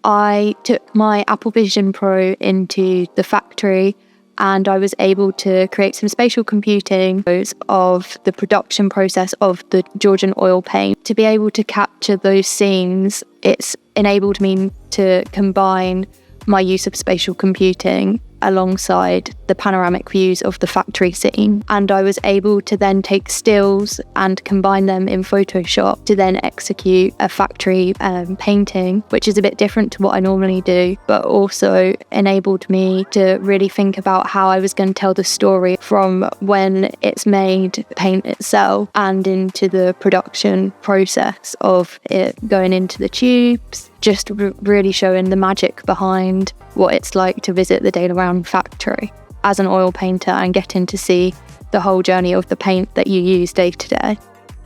I took my Apple Vision Pro into the factory and I was able to create some spatial computing of the production process of the Georgian oil paint. To be able to capture those scenes, it's enabled me to combine my use of spatial computing alongside the panoramic views of the factory scene. And I was able to then take stills and combine them in Photoshop to then execute a factory painting, which is a bit different to what I normally do, but also enabled me to really think about how I was going to tell the story from when it's made, paint itself, and into the production process of it going into the tubes, just really showing the magic behind what it's like to visit the Daler-Rowney factory as an oil painter and getting to see the whole journey of the paint that you use day to day.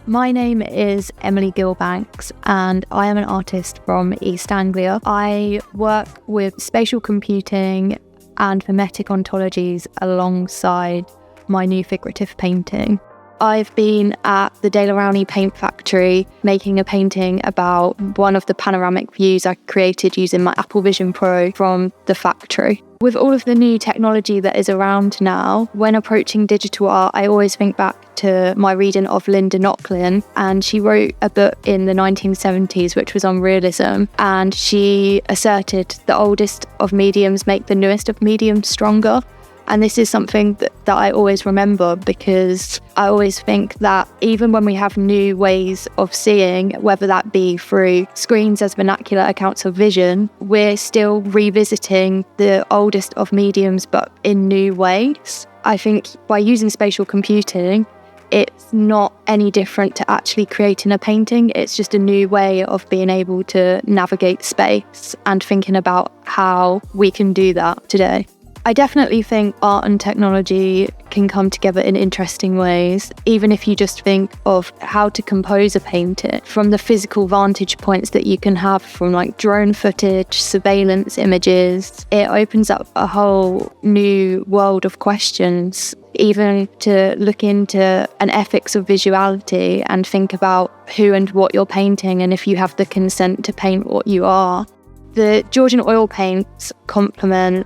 My name is Emily Gillbanks and I am an artist from East Anglia. I work with spatial computing and mimetic ontologies alongside my new figurative painting. I've been at the Daler-Rowney paint factory making a painting about one of the panoramic views I created using my Apple Vision Pro from the factory. With all of the new technology that is around now, when approaching digital art, I always think back to my reading of Linda Nochlin, and she wrote a book in the 1970s which was on realism, and she asserted the oldest of mediums make the newest of mediums stronger. And this is something that I always remember, because I always think that even when we have new ways of seeing, whether that be through screens as vernacular accounts of vision, we're still revisiting the oldest of mediums, but in new ways. I think by using spatial computing, it's not any different to actually creating a painting. It's just a new way of being able to navigate space and thinking about how we can do that today. I definitely think art and technology can come together in interesting ways, even if you just think of how to compose a painting from the physical vantage points that you can have from like drone footage, surveillance images. It opens up a whole new world of questions, even to look into an ethics of visuality and think about who and what you're painting and if you have the consent to paint what you are. The Georgian oil paints complement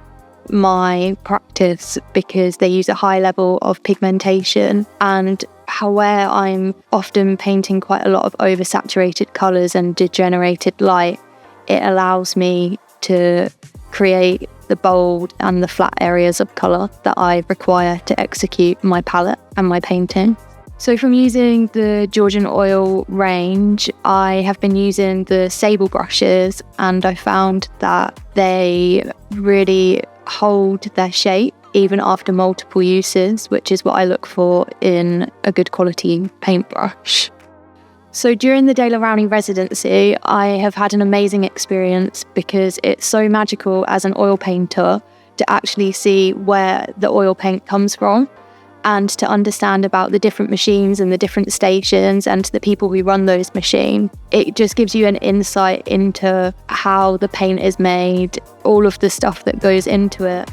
my practice because they use a high level of pigmentation, and where I'm often painting quite a lot of oversaturated colours and degenerated light, it allows me to create the bold and the flat areas of colour that I require to execute my palette and my painting. So from using the Georgian oil range, I have been using the sable brushes, and I found that they really hold their shape even after multiple uses, which is what I look for in a good quality paintbrush. So during the Daler-Rowney residency, I have had an amazing experience because it's so magical as an oil painter to actually see where the oil paint comes from and to understand about the different machines and the different stations and the people who run those machines. It just gives you an insight into how the paint is made, all of the stuff that goes into it.